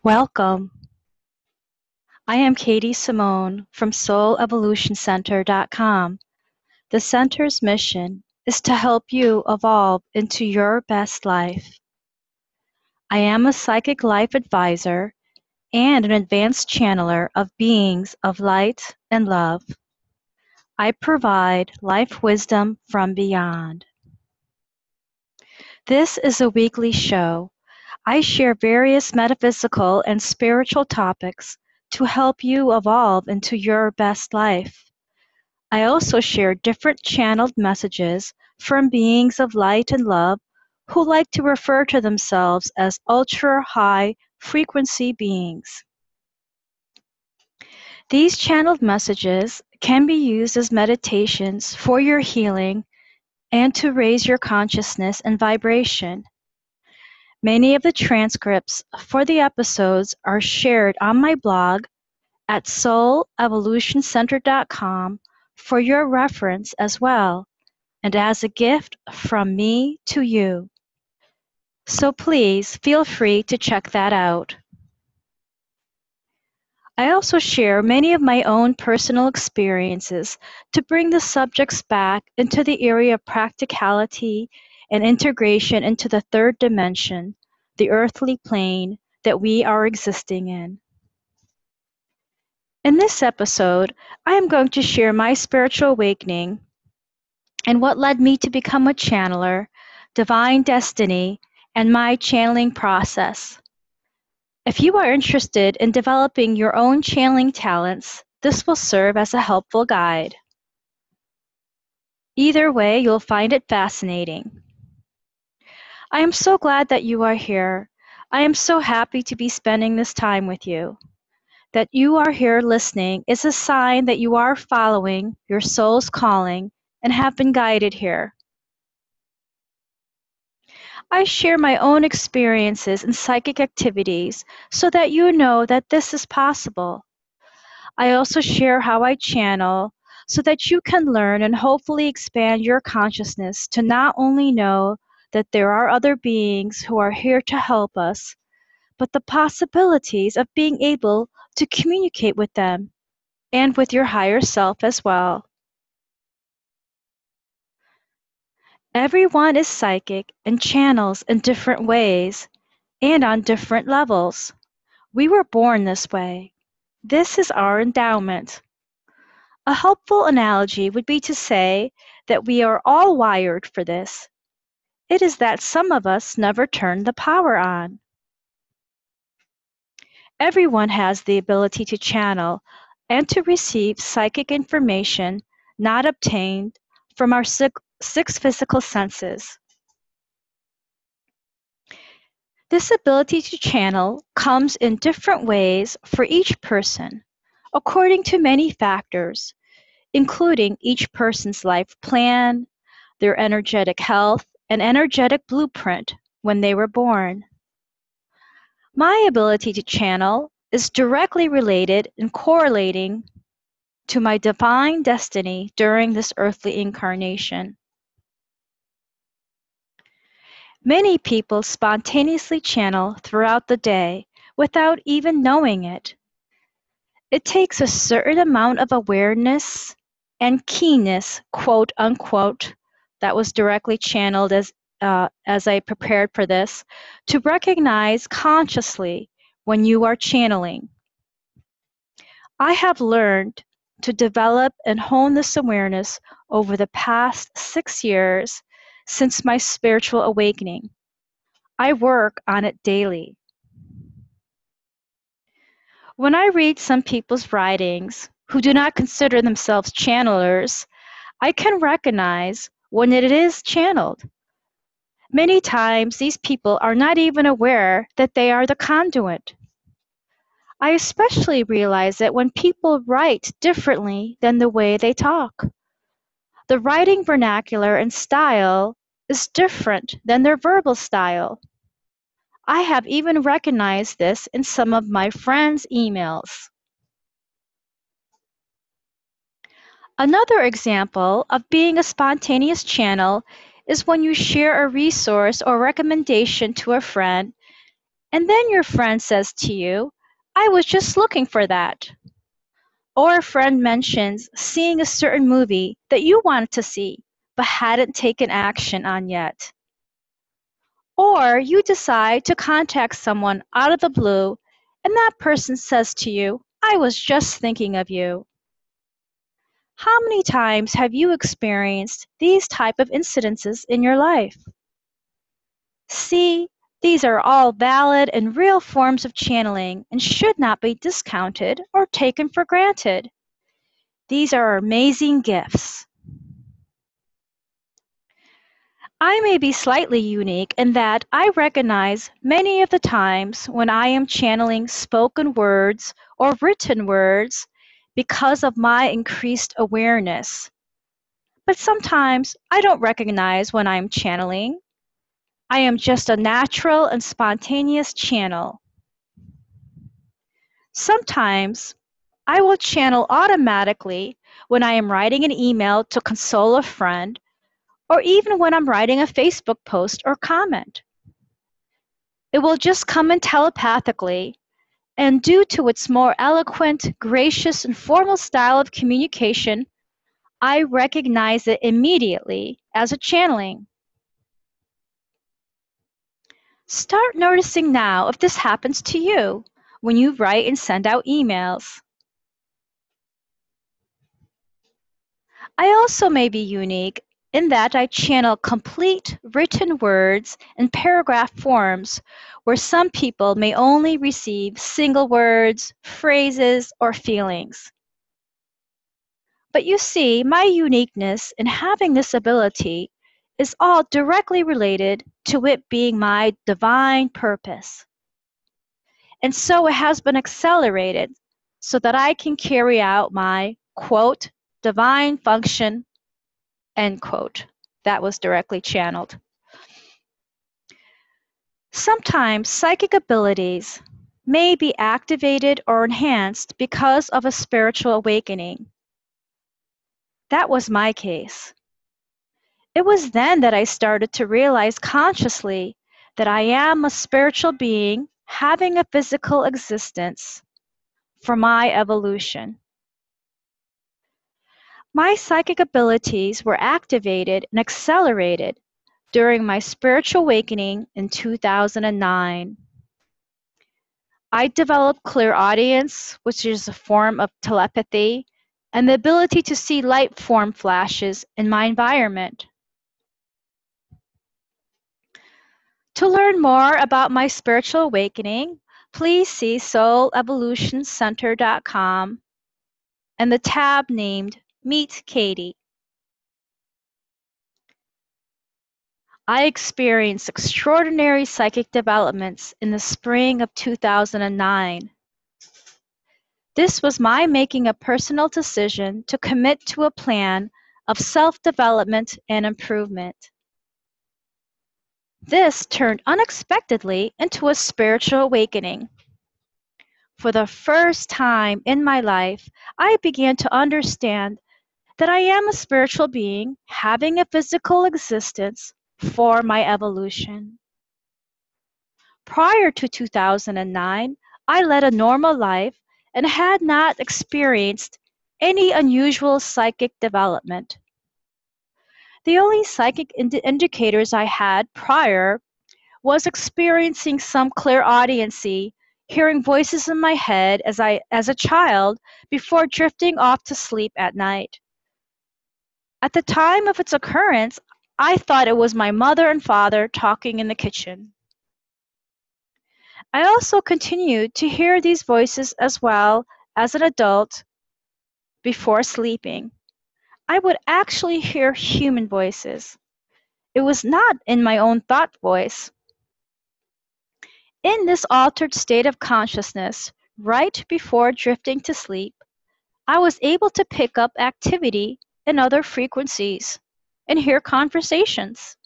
Welcome. I am Katie Simone from SoulEvolutionCenter.com. The center's mission is to help you evolve into your best life. I am a psychic life advisor and an advanced channeler of beings of light and love. I provide life wisdom from beyond. This is a weekly show. I share various metaphysical and spiritual topics to help you evolve into your best life. I also share different channeled messages from beings of light and love who like to refer to themselves as ultra-high frequency beings. These channeled messages can be used as meditations for your healing and to raise your consciousness and vibration. Many of the transcripts for the episodes are shared on my blog at SoulEvolutionCenter.com for your reference as well, and as a gift from me to you. So please feel free to check that out. I also share many of my own personal experiences to bring the subjects back into the area of practicality and integration into the third dimension, the earthly plane that we are existing in. In this episode, I am going to share my spiritual awakening and what led me to become a channeler, divine destiny, and my channeling process. If you are interested in developing your own channeling talents, this will serve as a helpful guide. Either way, you'll find it fascinating. I am so glad that you are here. I am so happy to be spending this time with you. That you are here listening is a sign that you are following your soul's calling and have been guided here. I share my own experiences and psychic activities so that you know that this is possible. I also share how I channel so that you can learn and hopefully expand your consciousness to not only know that there are other beings who are here to help us, but the possibilities of being able to communicate with them and with your higher self as well. Everyone is psychic and channels in different ways and on different levels. We were born this way. This is our endowment. A helpful analogy would be to say that we are all wired for this. It is that some of us never turn the power on. Everyone has the ability to channel and to receive psychic information not obtained from our six physical senses. This ability to channel comes in different ways for each person, according to many factors, including each person's life plan, their energetic health, and energetic blueprint when they were born. My ability to channel is directly related and correlating to my divine destiny during this earthly incarnation. Many people spontaneously channel throughout the day without even knowing it. It takes a certain amount of awareness and keenness, quote unquote, that was directly channeled as I prepared for this, to recognize consciously when you are channeling. I have learned to develop and hone this awareness over the past 6 years since my spiritual awakening. I work on it daily. When I read some people's writings who do not consider themselves channelers, I can recognize when it is channeled. Many times these people are not even aware that they are the conduit. I especially realize it when people write differently than the way they talk. The writing vernacular and style is different than their verbal style. I have even recognized this in some of my friends' emails. Another example of being a spontaneous channel is when you share a resource or recommendation to a friend And then your friend says to you, I was just looking for that. Or a friend mentions seeing a certain movie that you wanted to see but hadn't taken action on yet. Or you decide to contact someone out of the blue and that person says to you, I was just thinking of you. How many times have you experienced these type of incidences in your life? See, these are all valid and real forms of channeling and should not be discounted or taken for granted. These are amazing gifts. I may be slightly unique in that I recognize many of the times when I am channeling spoken words or written words because of my increased awareness. But sometimes I don't recognize when I'm channeling. I am just a natural and spontaneous channel. Sometimes I will channel automatically when I am writing an email to console a friend, or even when I'm writing a Facebook post or comment. It will just come in telepathically, and due to its more eloquent, gracious, and formal style of communication, I recognize it immediately as a channeling. Start noticing now if this happens to you when you write and send out emails. I also may be unique in that I channel complete written words in paragraph forms where some people may only receive single words, phrases, or feelings. But you see, my uniqueness in having this ability is all directly related to it being my divine purpose. And so it has been accelerated so that I can carry out my, quote, divine function, end quote. That was directly channeled. Sometimes psychic abilities may be activated or enhanced because of a spiritual awakening. That was my case. It was then that I started to realize consciously that I am a spiritual being having a physical existence for my evolution. My psychic abilities were activated and accelerated during my spiritual awakening in 2009. I developed clairaudience, which is a form of telepathy, and the ability to see light form flashes in my environment. To learn more about my spiritual awakening, please see soulevolutioncenter.com and the tab named Meet Katy. I experienced extraordinary psychic developments in the spring of 2009. This was my making a personal decision to commit to a plan of self-development and improvement. This turned unexpectedly into a spiritual awakening. For the first time in my life, I began to understand that I am a spiritual being having a physical existence for my evolution. Prior to 2009, I led a normal life and had not experienced any unusual psychic development. The only psychic indicators I had prior was experiencing some clairaudiency, hearing voices in my head as a child before drifting off to sleep at night. At the time of its occurrence, I thought it was my mother and father talking in the kitchen. I also continued to hear these voices as well as an adult before sleeping. I would actually hear human voices. It was not in my own thought voice. In this altered state of consciousness, right before drifting to sleep, I was able to pick up activity in other frequencies and hear conversations.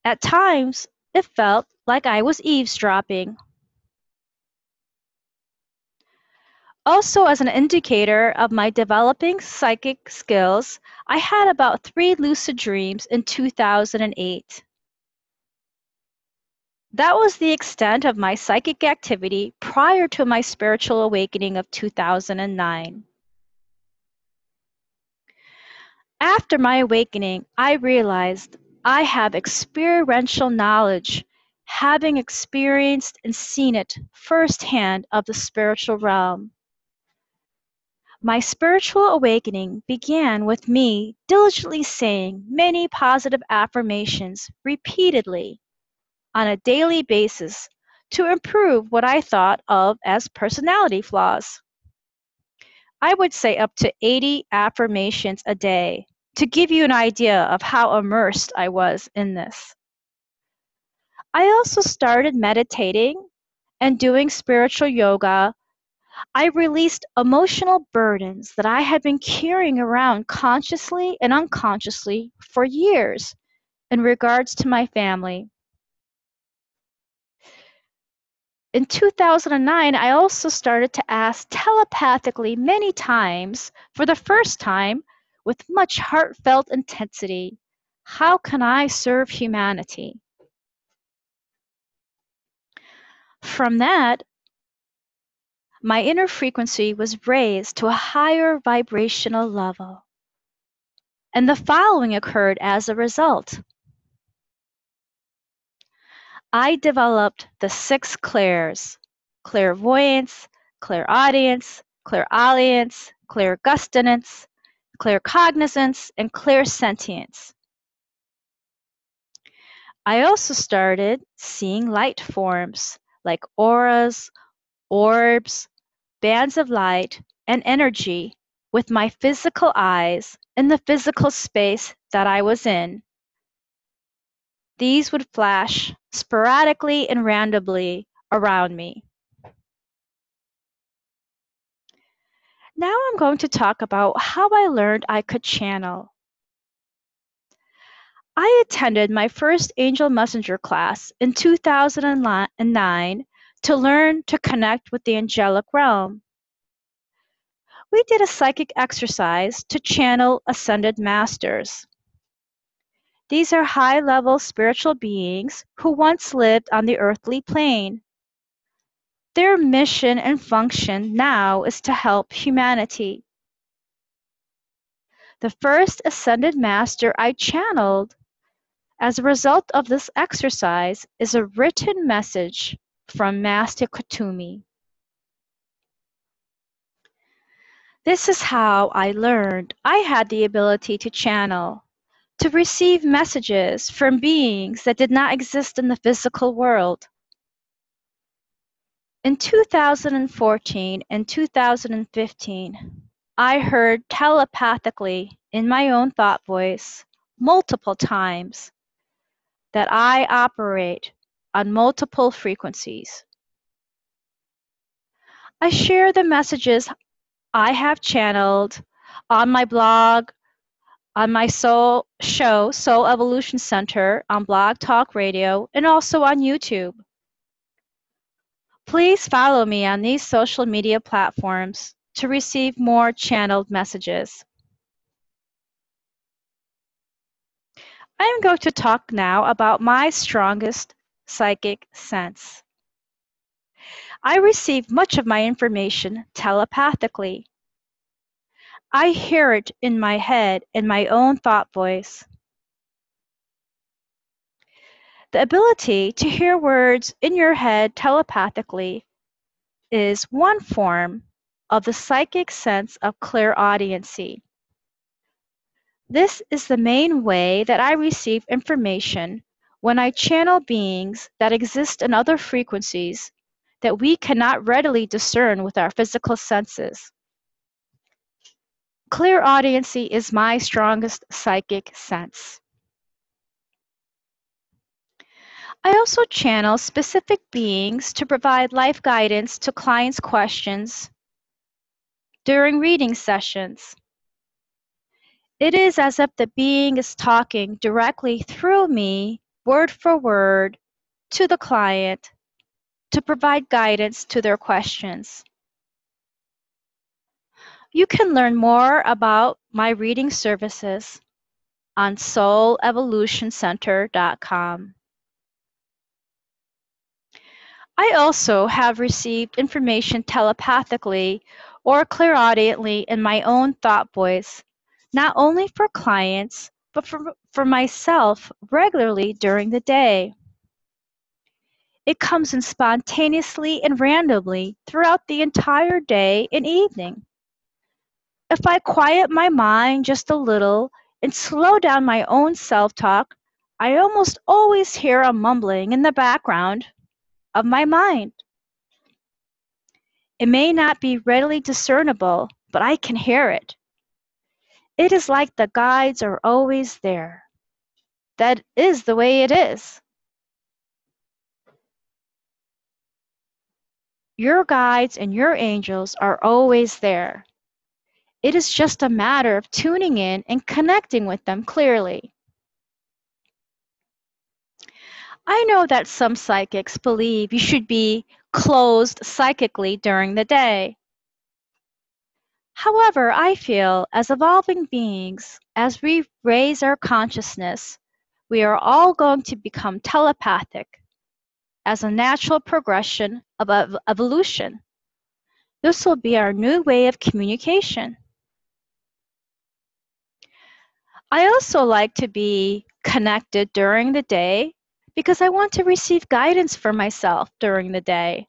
At times, it felt like I was eavesdropping. Also, as an indicator of my developing psychic skills, I had about 3 lucid dreams in 2008. That was the extent of my psychic activity prior to my spiritual awakening of 2009. After my awakening, I realized I have experiential knowledge, having experienced and seen it firsthand of the spiritual realm. My spiritual awakening began with me diligently saying many positive affirmations repeatedly on a daily basis to improve what I thought of as personality flaws. I would say up to 80 affirmations a day to give you an idea of how immersed I was in this. I also started meditating and doing spiritual yoga. I released emotional burdens that I had been carrying around consciously and unconsciously for years in regards to my family. In 2009, I also started to ask telepathically many times, for the first time, with much heartfelt intensity, how can I serve humanity? From that, my inner frequency was raised to a higher vibrational level. And the following occurred as a result. I developed the 6 clairs: clairvoyance, clairaudience, clairalience, clairgustance, claircognizance, and clairsentience. I also started seeing light forms like auras, orbs, bands of light, and energy with my physical eyes in the physical space that I was in. These would flash sporadically and randomly around me. Now I'm going to talk about how I learned I could channel. I attended my first Angel Messenger class in 2009 to learn to connect with the angelic realm. We did a psychic exercise to channel ascended masters. These are high-level spiritual beings who once lived on the earthly plane. Their mission and function now is to help humanity. The first ascended master I channeled as a result of this exercise is a written message from Master Kutumi. This is how I learned I had the ability to channel, to receive messages from beings that did not exist in the physical world. In 2014 and 2015, I heard telepathically in my own thought voice multiple times that I operate on multiple frequencies. I share the messages I have channeled on my blog, on my Soul Evolution Center, on Blog Talk Radio, and also on YouTube. Please follow me on these social media platforms to receive more channeled messages. I am going to talk now about my strongest psychic sense. I receive much of my information telepathically. I hear it in my head in my own thought voice. The ability to hear words in your head telepathically is one form of the psychic sense of clairaudiency. This is the main way that I receive information when I channel beings that exist in other frequencies that we cannot readily discern with our physical senses. Clairaudiency is my strongest psychic sense. I also channel specific beings to provide life guidance to clients' questions during reading sessions. It is as if the being is talking directly through me, word for word, to the client to provide guidance to their questions. You can learn more about my reading services on soulevolutioncenter.com. I also have received information telepathically or clairaudiently in my own thought voice, not only for clients, but for myself regularly during the day. It comes in spontaneously and randomly throughout the entire day and evening. If I quiet my mind just a little and slow down my own self talk, I almost always hear a mumbling in the background of my mind. It may not be readily discernible, but I can hear it. It is like the guides are always there. That is the way it is. Your guides and your angels are always there. It is just a matter of tuning in and connecting with them clearly. I know that some psychics believe you should be closed psychically during the day. However, I feel as evolving beings, as we raise our consciousness, we are all going to become telepathic as a natural progression of evolution. This will be our new way of communication. I also like to be connected during the day because I want to receive guidance for myself during the day.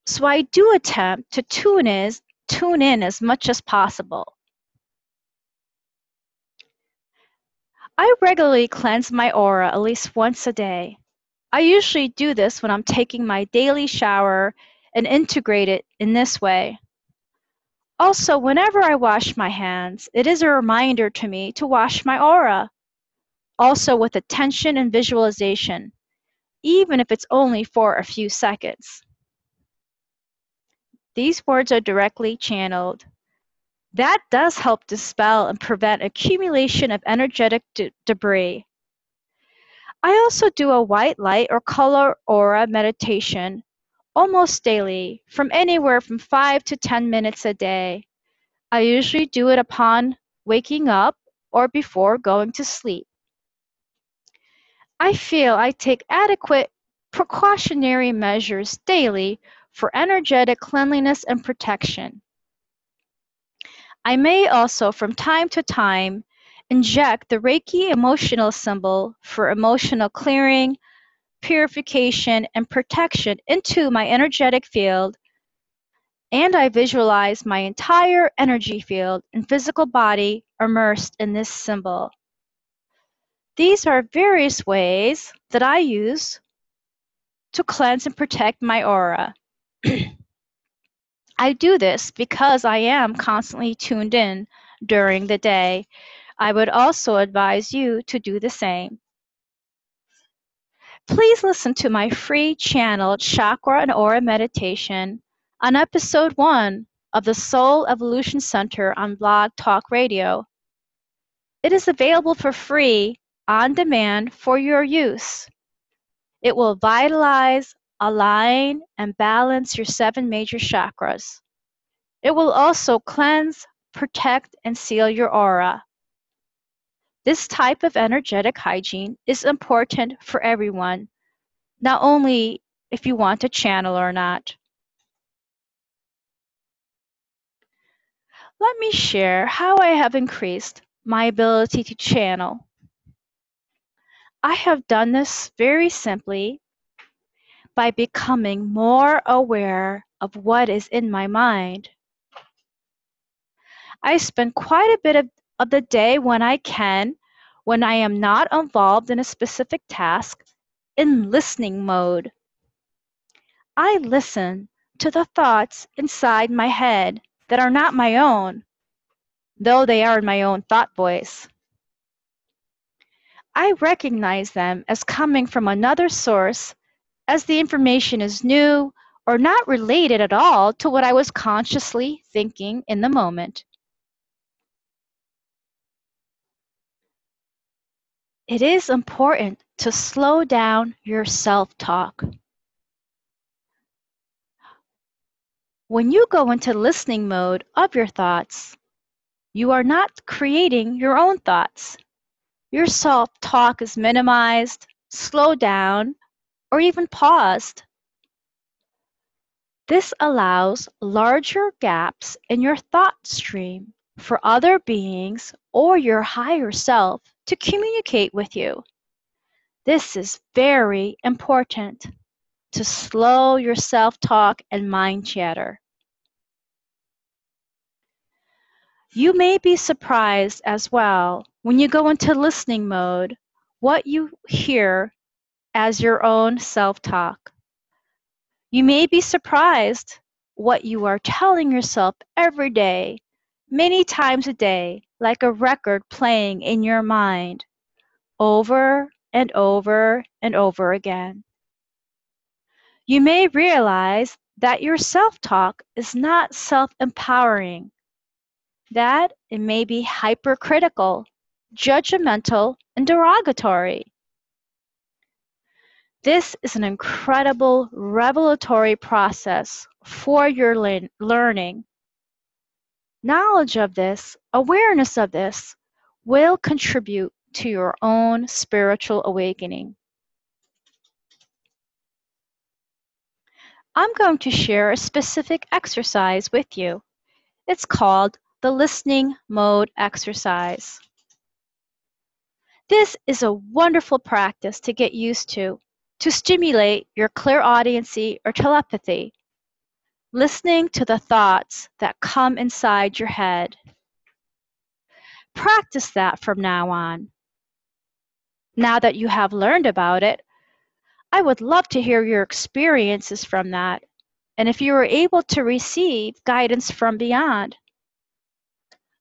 So I do attempt to tune in as much as possible. I regularly cleanse my aura at least once a day. I usually do this when I'm taking my daily shower and integrate it in this way. Also, whenever I wash my hands, it is a reminder to me to wash my aura, also with attention and visualization, even if it's only for a few seconds. These words are directly channeled. That does help dispel and prevent accumulation of energetic debris. I also do a white light or color aura meditation almost daily, from anywhere from 5 to 10 minutes a day. I usually do it upon waking up or before going to sleep. I feel I take adequate precautionary measures daily for energetic cleanliness and protection. I may also, from time to time, inject the Reiki emotional symbol for emotional clearing, purification, and protection into my energetic field, and I visualize my entire energy field and physical body immersed in this symbol. These are various ways that I use to cleanse and protect my aura. I do this because I am constantly tuned in during the day. I would also advise you to do the same. Please listen to my free channeled chakra and aura meditation on episode 1 of the Soul Evolution Center on Blog Talk Radio. It is available for free on demand for your use. It will vitalize, align, and balance your 7 major chakras. It will also cleanse, protect, and seal your aura. This type of energetic hygiene is important for everyone, not only if you want to channel or not. Let me share how I have increased my ability to channel. I have done this very simply by becoming more aware of what is in my mind. I spend quite a bit of the day when I can, when I am not involved in a specific task, in listening mode. I listen to the thoughts inside my head that are not my own, though they are in my own thought voice. I recognize them as coming from another source, as the information is new or not related at all to what I was consciously thinking in the moment. It is important to slow down your self-talk. When you go into listening mode of your thoughts, you are not creating your own thoughts. Your self-talk is minimized, slowed down, or even paused. This allows larger gaps in your thought stream for other beings or your higher self to communicate with you. This is very important to slow your self-talk and mind chatter. You may be surprised as well when you go into listening mode what you hear as your own self-talk. You may be surprised what you are telling yourself every day, many times a day, like a record playing in your mind, over and over and over again. You may realize that your self-talk is not self-empowering, that it may be hypercritical, judgmental, and derogatory. This is an incredible revelatory process for your learning. Knowledge of this, awareness of this, will contribute to your own spiritual awakening. I'm going to share a specific exercise with you. It's called the listening mode exercise. This is a wonderful practice to get used to stimulate your clairaudiency or telepathy, listening to the thoughts that come inside your head. Practice that from now on. Now that you have learned about it, I would love to hear your experiences from that, and if you were able to receive guidance from beyond.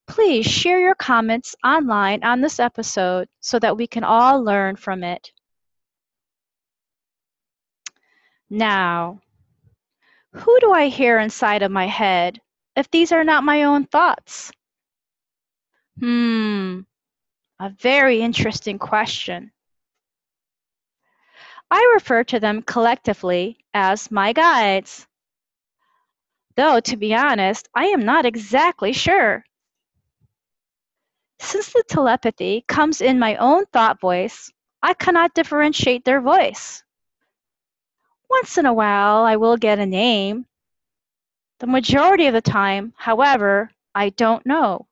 Please share your comments online on this episode so that we can all learn from it. Now, who do I hear inside of my head if these are not my own thoughts? A very interesting question. I refer to them collectively as my guides. Though, to be honest, I am not exactly sure. Since the telepathy comes in my own thought voice, I cannot differentiate their voice. Once in a while, I will get a name. The majority of the time, however, I don't know.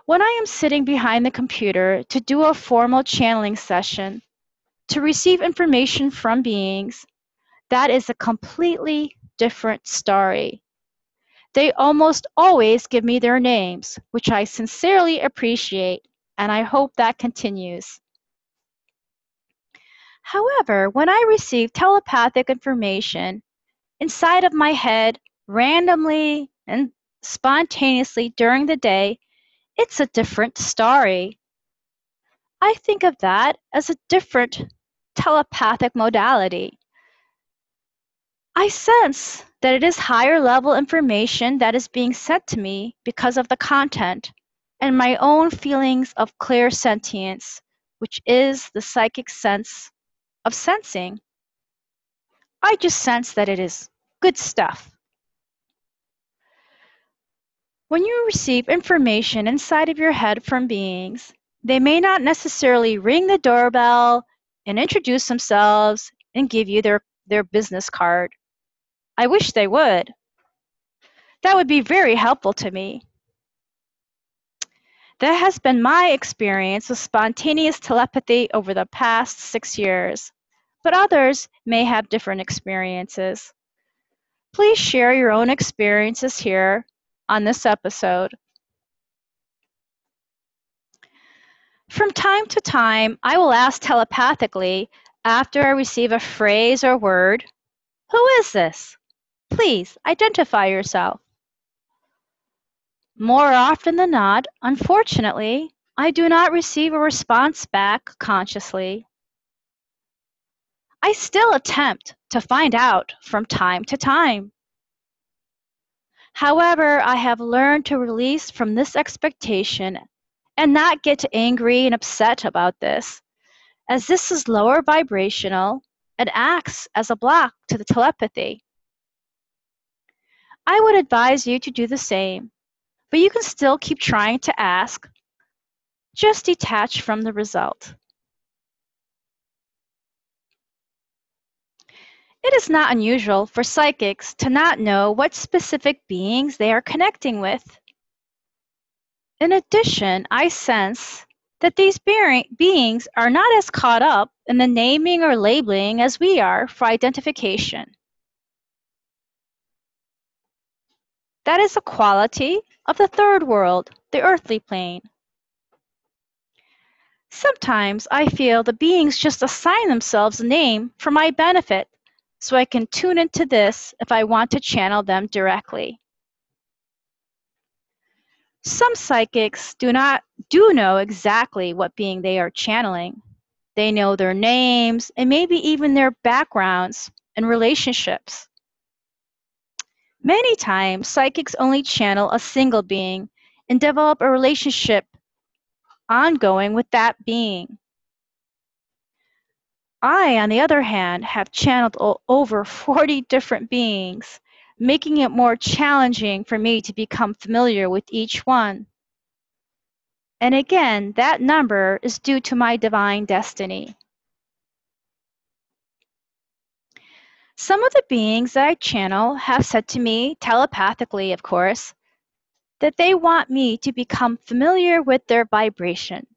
When I am sitting behind the computer to do a formal channeling session, to receive information from beings, that is a completely different story. They almost always give me their names, which I sincerely appreciate, and I hope that continues. However, when I receive telepathic information inside of my head randomly and spontaneously during the day, it's a different story. I think of that as a different telepathic modality. I sense that it is higher level information that is being sent to me because of the content and my own feelings of clairsentience, which is the psychic sense of sensing. I just sense that it is good stuff. When you receive information inside of your head from beings, they may not necessarily ring the doorbell and introduce themselves and give you their business card. I wish they would. That would be very helpful to me. That has been my experience with spontaneous telepathy over the past 6 years, but others may have different experiences. Please share your own experiences here on this episode. From time to time, I will ask telepathically after I receive a phrase or word, "Who is this? Please identify yourself." More often than not, unfortunately, I do not receive a response back consciously. I still attempt to find out from time to time. However, I have learned to release from this expectation and not get angry and upset about this, as this is lower vibrational and acts as a block to the telepathy. I would advise you to do the same, but you can still keep trying to ask, just detach from the result. It is not unusual for psychics to not know what specific beings they are connecting with. In addition, I sense that these beings are not as caught up in the naming or labeling as we are for identification. That is a quality of the third world, the earthly plane. Sometimes I feel the beings just assign themselves a name for my benefit so I can tune into this if I want to channel them directly. Some psychics do know exactly what being they are channeling. They know their names and maybe even their backgrounds and relationships. Many times, psychics only channel a single being and develop a relationship ongoing with that being. I, on the other hand, have channeled over 40 different beings, making it more challenging for me to become familiar with each one. And again, that number is due to my divine destiny. Some of the beings that I channel have said to me, telepathically of course, that they want me to become familiar with their vibration.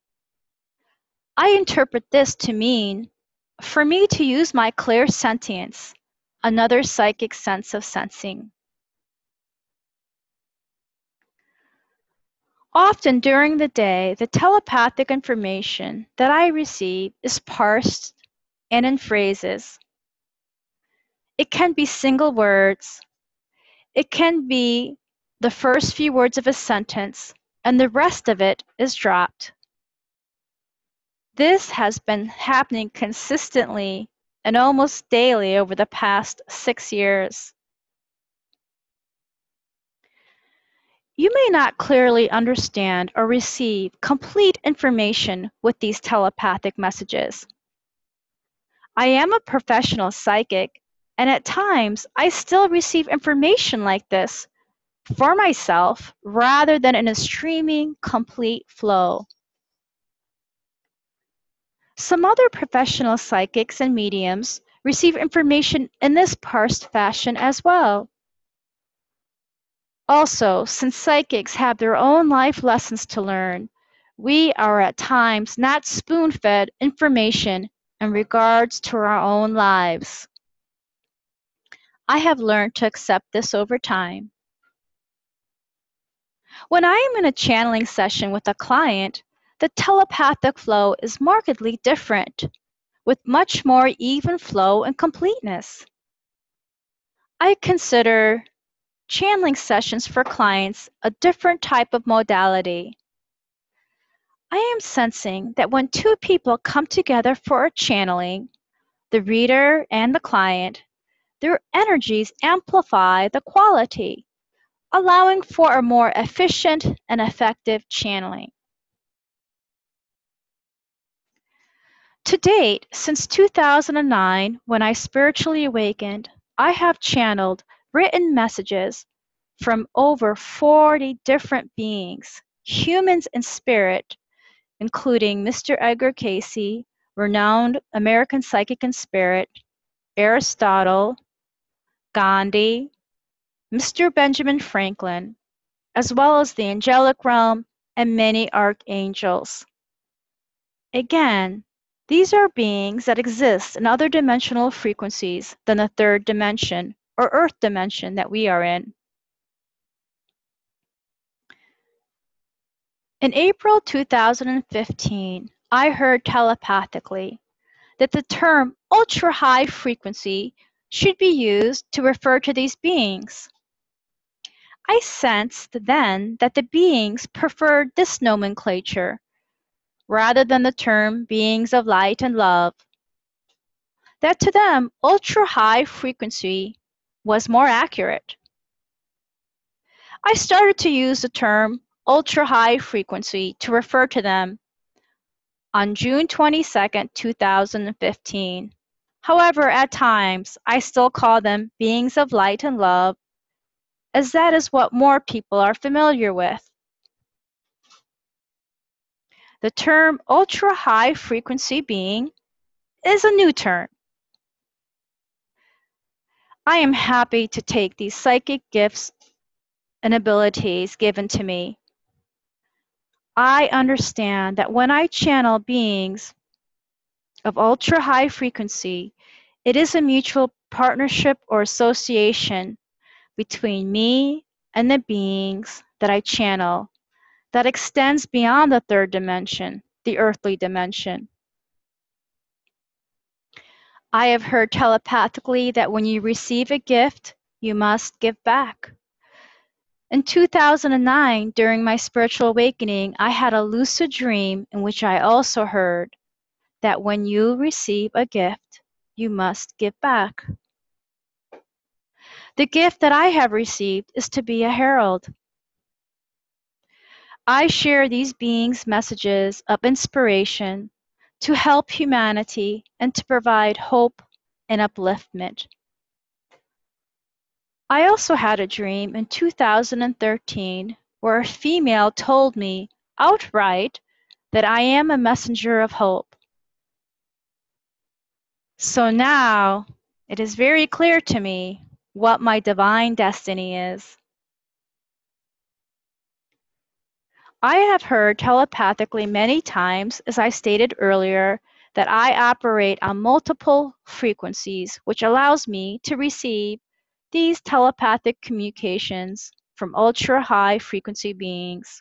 I interpret this to mean for me to use my clairsentience, another psychic sense of sensing. Often during the day, the telepathic information that I receive is parsed and in phrases. It can be single words. It can be the first few words of a sentence, and the rest of it is dropped. This has been happening consistently and almost daily over the past 6 years. You may not clearly understand or receive complete information with these telepathic messages. I am a professional psychic, and at times I still receive information like this for myself rather than in a streaming, complete flow. Some other professional psychics and mediums receive information in this parsed fashion as well. Also, since psychics have their own life lessons to learn, we are at times not spoon-fed information in regards to our own lives. I have learned to accept this over time. When I am in a channeling session with a client, the telepathic flow is markedly different, with much more even flow and completeness. I consider channeling sessions for clients a different type of modality. I am sensing that when two people come together for a channeling, the reader and the client, their energies amplify the quality, allowing for a more efficient and effective channeling. To date, since 2009, when I spiritually awakened, I have channeled written messages from over 40 different beings, humans and spirit, including Mr. Edgar Cayce, renowned American psychic and spirit, Aristotle, Gandhi, Mr. Benjamin Franklin, as well as the angelic realm and many archangels. Again, these are beings that exist in other dimensional frequencies than the third dimension or earth dimension that we are in. In April 2015, I heard telepathically that the term ultra-high frequency should be used to refer to these beings. I sensed then that the beings preferred this nomenclature rather than the term beings of light and love. That to them, ultra-high frequency was more accurate. I started to use the term ultra-high frequency to refer to them on June 22, 2015. However, at times, I still call them beings of light and love, as that is what more people are familiar with. The term ultra-high frequency being is a new term. I am happy to take these psychic gifts and abilities given to me. I understand that when I channel beings of ultra high frequency, it is a mutual partnership or association between me and the beings that I channel that extends beyond the third dimension, the earthly dimension. I have heard telepathically that when you receive a gift, you must give back. In 2009, during my spiritual awakening, I had a lucid dream in which I also heard that when you receive a gift, you must give back. The gift that I have received is to be a herald. I share these beings' messages of inspiration to help humanity and to provide hope and upliftment. I also had a dream in 2013 where a female told me outright that I am a messenger of hope. So now it is very clear to me what my divine destiny is. I have heard telepathically many times, as I stated earlier, that I operate on multiple frequencies, which allows me to receive these telepathic communications from ultra high frequency beings.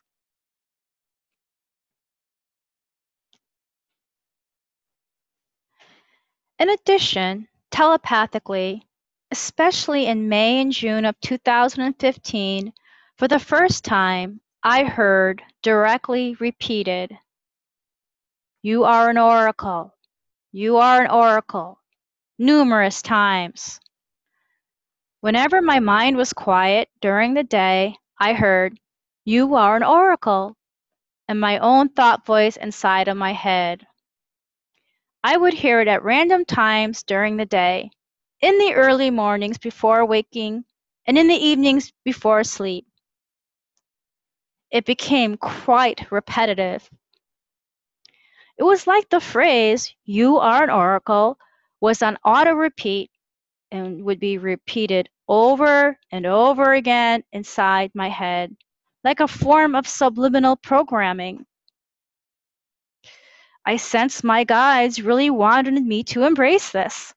In addition, telepathically, especially in May and June of 2015, for the first time, I heard directly repeated, "You are an oracle. You are an oracle," numerous times. Whenever my mind was quiet during the day, I heard, "You are an oracle," in my own thought voice inside of my head. I would hear it at random times during the day, in the early mornings before waking, and in the evenings before sleep. It became quite repetitive. It was like the phrase, "You are an oracle," was on auto repeat and would be repeated over and over again inside my head, like a form of subliminal programming. I sensed my guides really wanted me to embrace this,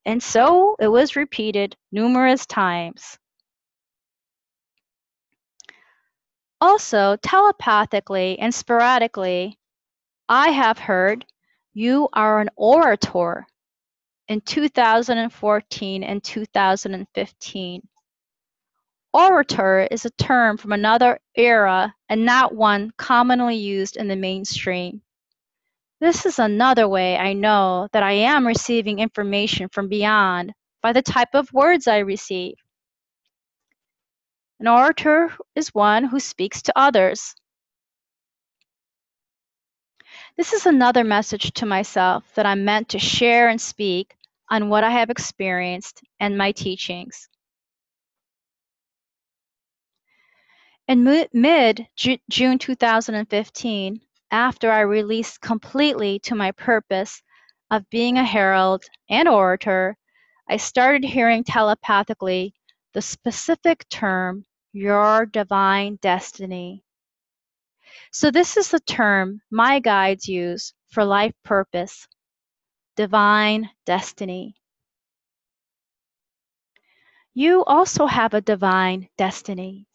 and so it was repeated numerous times. Also, telepathically and sporadically, I have heard, "You are an orator," in 2014 and 2015. Orator is a term from another era and not one commonly used in the mainstream. This is another way I know that I am receiving information from beyond by the type of words I receive. An orator is one who speaks to others. This is another message to myself that I'm meant to share and speak on what I have experienced and my teachings. In mid-June 2015, after I released completely to my purpose of being a herald and orator, I started hearing telepathically the specific term, "your divine destiny." So this is the term my guides use for life purpose, divine destiny. You also have a divine destiny.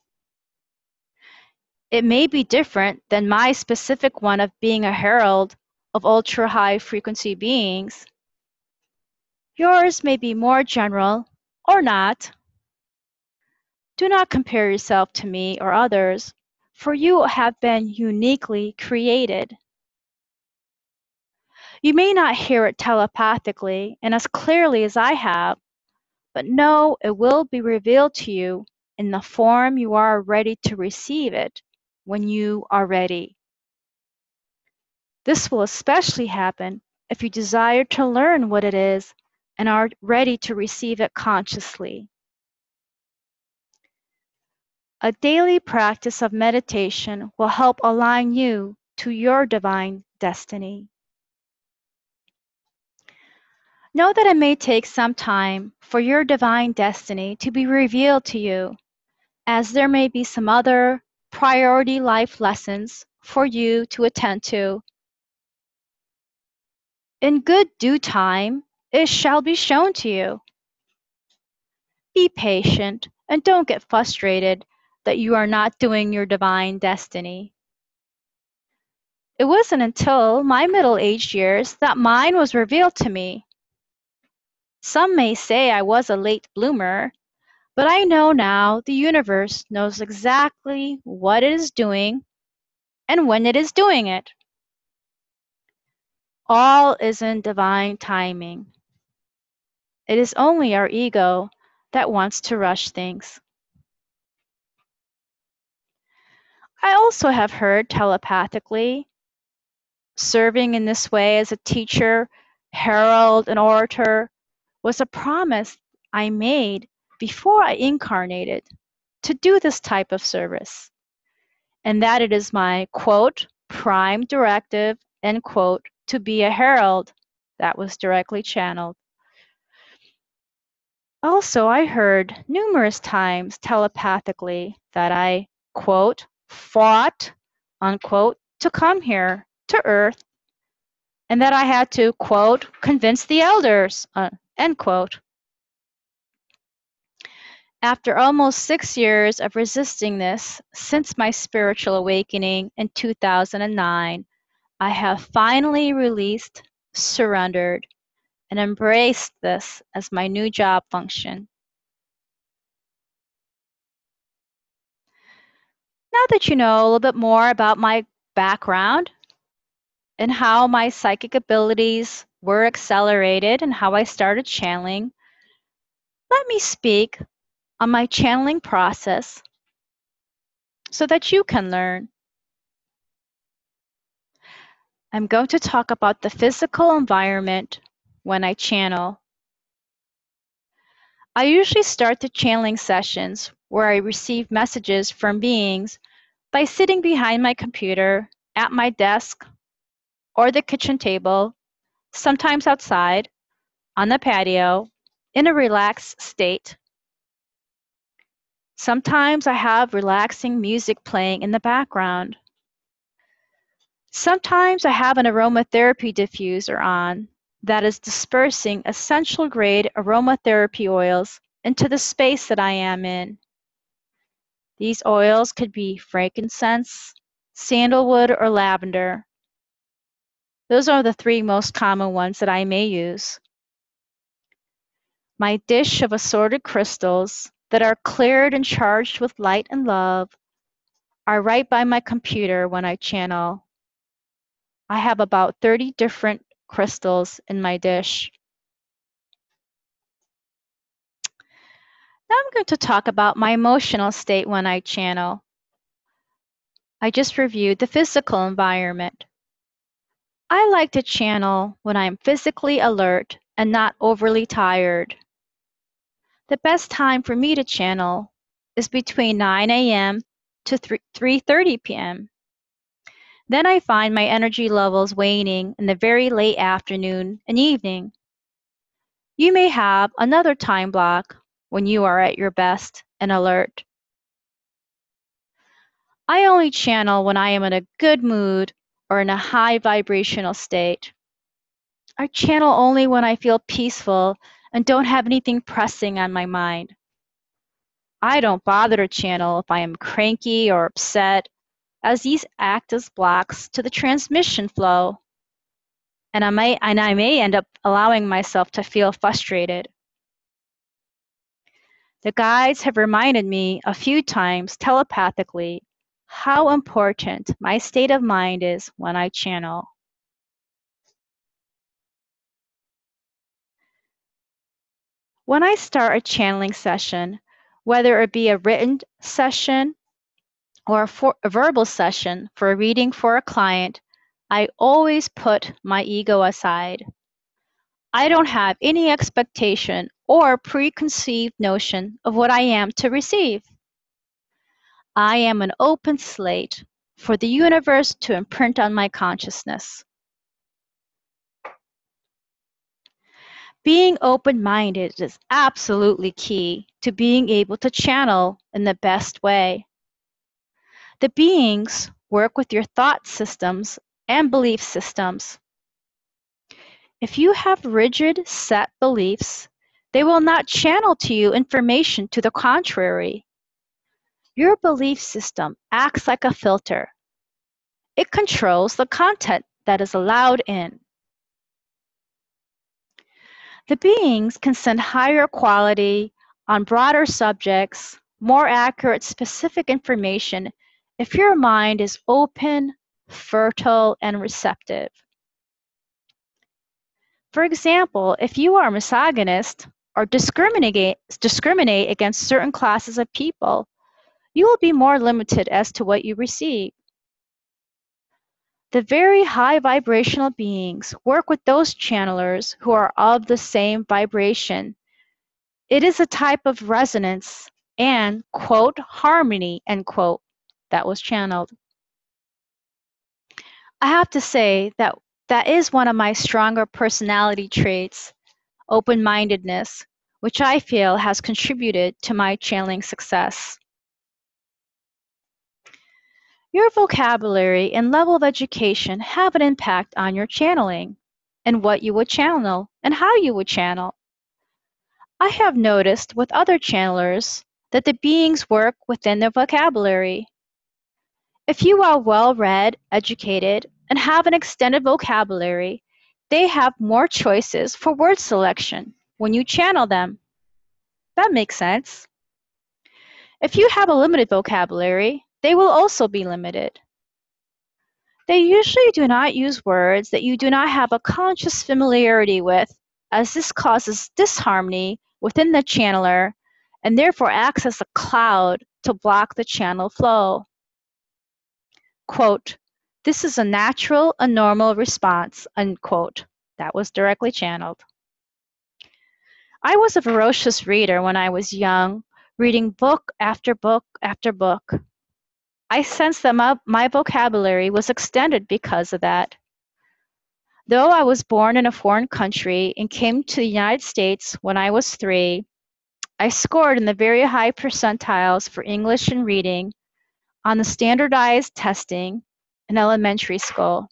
It may be different than my specific one of being a herald of ultra high frequency beings. Yours may be more general or not. Do not compare yourself to me or others, for you have been uniquely created. You may not hear it telepathically and as clearly as I have, but know it will be revealed to you in the form you are ready to receive it when you are ready. This will especially happen if you desire to learn what it is and are ready to receive it consciously. A daily practice of meditation will help align you to your divine destiny. Know that it may take some time for your divine destiny to be revealed to you, as there may be some other priority life lessons for you to attend to. In good due time, it shall be shown to you. Be patient and don't get frustrated that you are not doing your divine destiny. It wasn't until my middle-aged years that mine was revealed to me. Some may say I was a late bloomer, but I know now the universe knows exactly what it is doing and when it is doing it. All is in divine timing. It is only our ego that wants to rush things. I also have heard telepathically. Serving in this way as a teacher, herald, and orator was a promise I made before I incarnated to do this type of service, and that it is my, quote, prime directive, end quote, to be a herald. That was directly channeled. Also, I heard numerous times telepathically that I, quote, fought, unquote, to come here to Earth, and that I had to, quote, convince the elders, end quote. After almost 6 years of resisting this, since my spiritual awakening in 2009, I have finally released, surrendered, and embraced this as my new job function. Now that you know a little bit more about my background and how my psychic abilities were accelerated and how I started channeling, let me speak on my channeling process so that you can learn. I'm going to talk about the physical environment when I channel. I usually start the channeling sessions where I receive messages from beings by sitting behind my computer, at my desk, or the kitchen table, sometimes outside, on the patio, in a relaxed state. Sometimes I have relaxing music playing in the background. Sometimes I have an aromatherapy diffuser on that is dispersing essential grade aromatherapy oils into the space that I am in. These oils could be frankincense, sandalwood, or lavender. Those are the 3 most common ones that I may use. My dish of assorted crystals that are cleared and charged with light and love are right by my computer when I channel. I have about 30 different crystals in my dish. Now I'm going to talk about my emotional state when I channel. I just reviewed the physical environment. I like to channel when I'm physically alert and not overly tired. The best time for me to channel is between 9 a.m. to 3:30 p.m. Then I find my energy levels waning in the very late afternoon and evening. You may have another time block when you are at your best and alert. I only channel when I am in a good mood or in a high vibrational state. I channel only when I feel peaceful and don't have anything pressing on my mind. I don't bother to channel if I am cranky or upset, as these act as blocks to the transmission flow, and I may end up allowing myself to feel frustrated. The guides have reminded me a few times telepathically how important my state of mind is when I channel. When I start a channeling session, whether it be a written session or a verbal session for a reading for a client, I always put my ego aside. I don't have any expectation or preconceived notion of what I am to receive. I am an open slate for the universe to imprint on my consciousness. Being open-minded is absolutely key to being able to channel in the best way. The beings work with your thought systems and belief systems. If you have rigid, set beliefs, they will not channel to you information to the contrary. Your belief system acts like a filter. It controls the content that is allowed in. The beings can send higher quality, on broader subjects, more accurate, specific information if your mind is open, fertile, and receptive. For example, if you are misogynist or discriminate against certain classes of people, you will be more limited as to what you receive. The very high vibrational beings work with those channelers who are of the same vibration. It is a type of resonance and, quote, harmony, end quote, that was channeled. I have to say that that is one of my stronger personality traits, open-mindedness, which I feel has contributed to my channeling success. Your vocabulary and level of education have an impact on your channeling and what you would channel and how you would channel. I have noticed with other channelers that the beings work within their vocabulary. If you are well-read, educated, and have an extended vocabulary, they have more choices for word selection when you channel them. That makes sense. If you have a limited vocabulary, they will also be limited. They usually do not use words that you do not have a conscious familiarity with, as this causes disharmony within the channeler and therefore acts as a cloud to block the channel flow. Quote, "This is a natural and normal response," unquote. That was directly channeled. I was a voracious reader when I was young, reading book after book after book. I sensed that my vocabulary was extended because of that. Though I was born in a foreign country and came to the United States when I was 3, I scored in the very high percentiles for English and reading on the standardized testing in elementary school.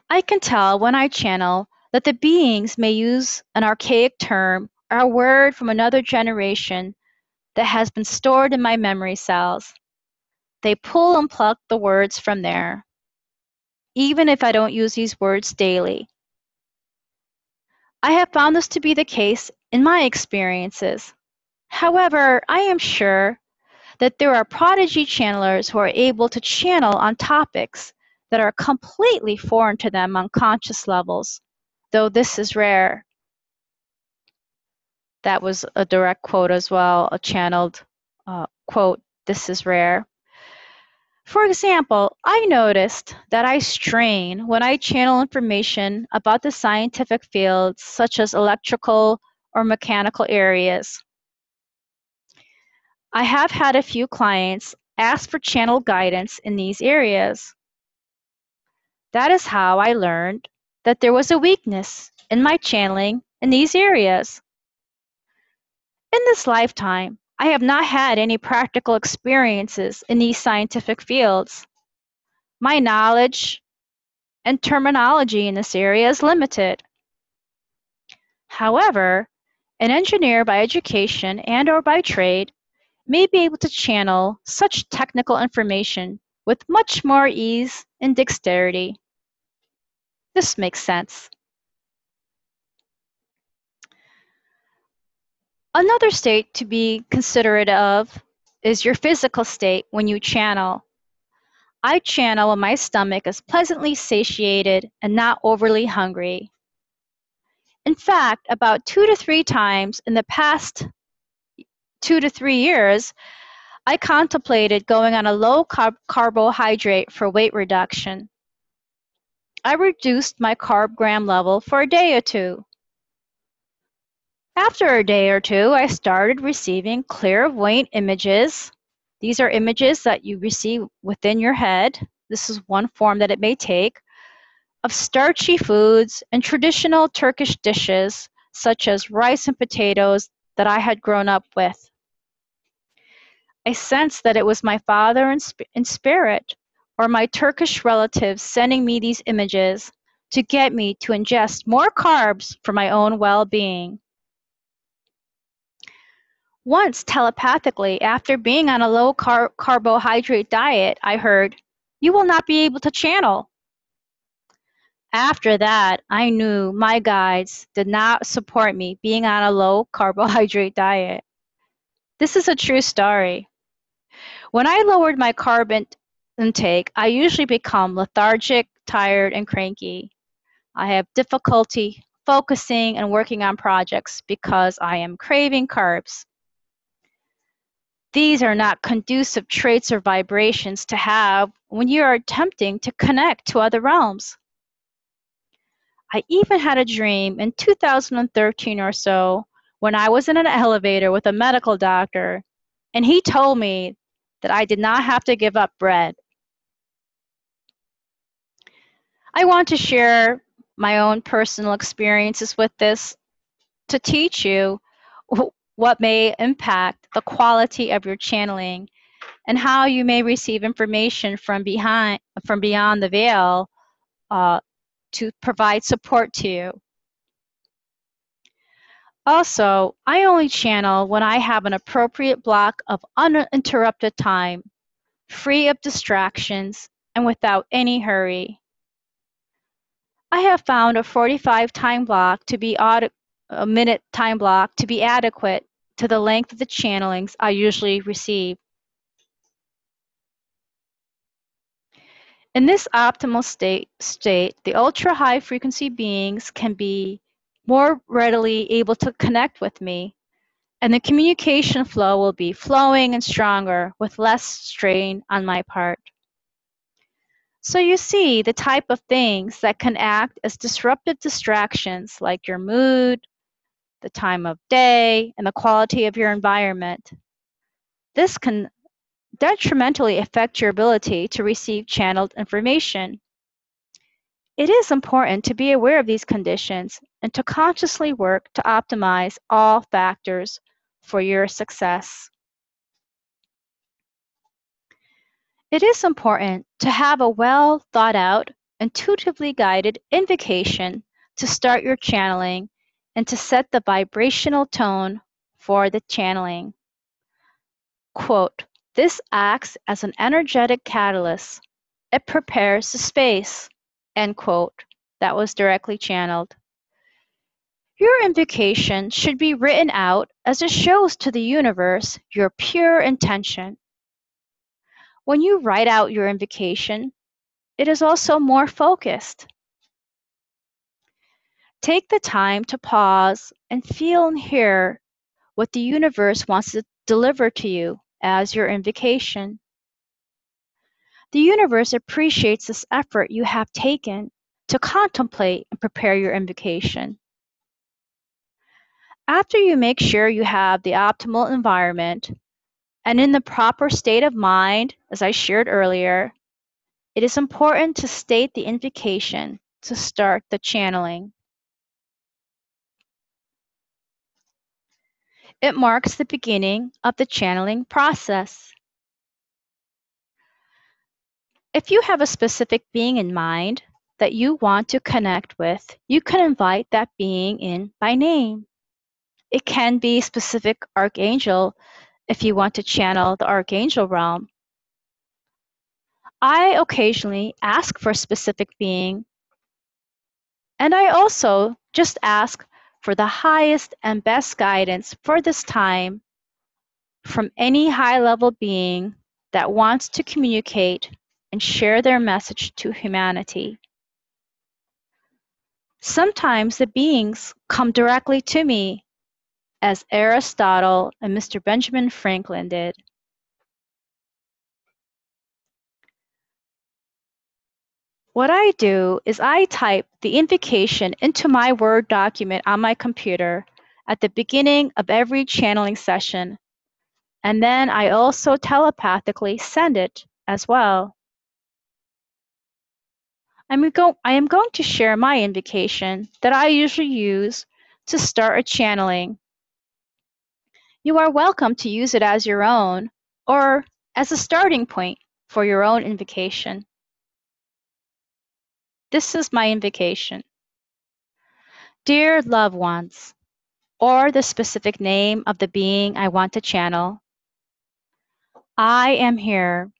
I can tell when I channel that the beings may use an archaic term or a word from another generation that has been stored in my memory cells. They pull and pluck the words from there, even if I don't use these words daily. I have found this to be the case in my experiences. However, I am sure that there are prodigy channelers who are able to channel on topics that are completely foreign to them on conscious levels, though this is rare. That was a direct quote as well, a channeled quote, "This is rare." For example, I noticed that I strain when I channel information about the scientific fields such as electrical or mechanical areas. I have had a few clients ask for channel guidance in these areas. That is how I learned that there was a weakness in my channeling in these areas. In this lifetime, I have not had any practical experiences in these scientific fields. My knowledge and terminology in this area is limited. However, an engineer by education and/or by trade may be able to channel such technical information with much more ease and dexterity. This makes sense. Another state to be considerate of is your physical state when you channel. I channel when my stomach is pleasantly satiated and not overly hungry. In fact, about 2 to 3 times in the past 2 to 3 years, I contemplated going on a low carbohydrate for weight reduction. I reduced my carb gram level for a day or two. After a day or two, I started receiving clairvoyant images. These are images that you receive within your head. This is one form that it may take, of starchy foods and traditional Turkish dishes such as rice and potatoes that I had grown up with. I sensed that it was my father in spirit or my Turkish relatives sending me these images to get me to ingest more carbs for my own well-being. Once telepathically, after being on a low carbohydrate diet, I heard, "You will not be able to channel." After that, I knew my guides did not support me being on a low carbohydrate diet. This is a true story. When I lowered my carb intake, I usually become lethargic, tired, and cranky. I have difficulty focusing and working on projects because I am craving carbs. These are not conducive traits or vibrations to have when you are attempting to connect to other realms. I even had a dream in 2013 or so when I was in an elevator with a medical doctor, and he told me that I did not have to give up bread. I want to share my own personal experiences with this to teach you what may impact the quality of your channeling and how you may receive information from beyond the veil to provide support to you. Also, I only channel when I have an appropriate block of uninterrupted time, free of distractions, and without any hurry. I have found a 45 time block to be a minute time block to be adequate to the length of the channelings I usually receive. In this optimal state, the ultra-high frequency beings can be more readily able to connect with me, and the communication flow will be flowing and stronger with less strain on my part. So you see the type of things that can act as disruptive distractions like your mood, the time of day, and the quality of your environment. This can detrimentally affect your ability to receive channeled information. It is important to be aware of these conditions and to consciously work to optimize all factors for your success. It is important to have a well thought out, intuitively guided invocation to start your channeling and to set the vibrational tone for the channeling. Quote, "This acts as an energetic catalyst. It prepares the space." End quote. That was directly channeled. Your invocation should be written out as it shows to the universe your pure intention. When you write out your invocation, it is also more focused. Take the time to pause and feel and hear what the universe wants to deliver to you as your invocation. The universe appreciates this effort you have taken to contemplate and prepare your invocation. After you make sure you have the optimal environment and in the proper state of mind, as I shared earlier, it is important to state the invocation to start the channeling. It marks the beginning of the channeling process. If you have a specific being in mind that you want to connect with, you can invite that being in by name. It can be a specific archangel if you want to channel the archangel realm. I occasionally ask for a specific being, and I also just ask for the highest and best guidance for this time from any high-level being that wants to communicate and share their message to humanity. Sometimes the beings come directly to me, as Aristotle and Mr. Benjamin Franklin did. What I do is I type the invocation into my Word document on my computer at the beginning of every channeling session, and then I also telepathically send it as well. I am going to share my invocation that I usually use to start a channeling. You are welcome to use it as your own or as a starting point for your own invocation. This is my invocation. Dear loved ones, or the specific name of the being I want to channel, I am here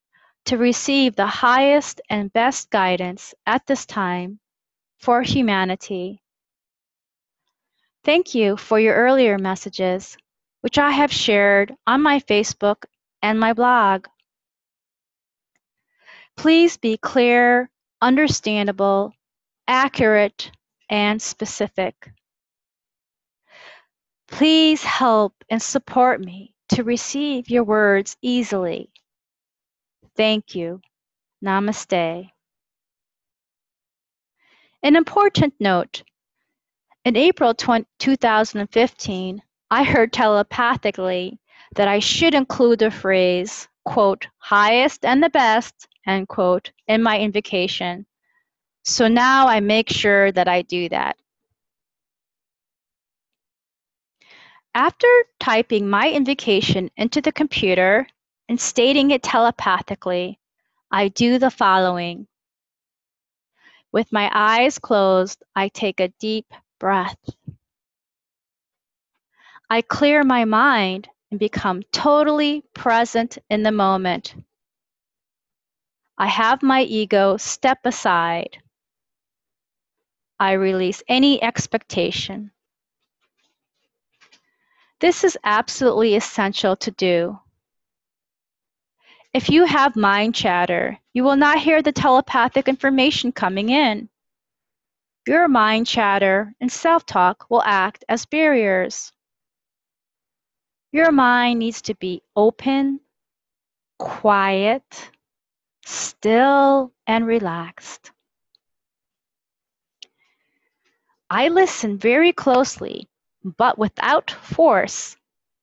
to receive the highest and best guidance at this time for humanity. Thank you for your earlier messages, which I have shared on my Facebook and my blog. Please be clear, understandable, accurate, and specific. Please help and support me to receive your words easily. Thank you. Namaste. An important note. In April 2015, I heard telepathically that I should include the phrase, quote, highest and the best, end quote, in my invocation. So now I make sure that I do that. After typing my invocation into the computer and stating it telepathically, I do the following. With my eyes closed, I take a deep breath. I clear my mind and become totally present in the moment. I have my ego step aside. I release any expectation. This is absolutely essential to do. If you have mind chatter, you will not hear the telepathic information coming in. Your mind chatter and self-talk will act as barriers. Your mind needs to be open, quiet, still, and relaxed. I listen very closely, but without force,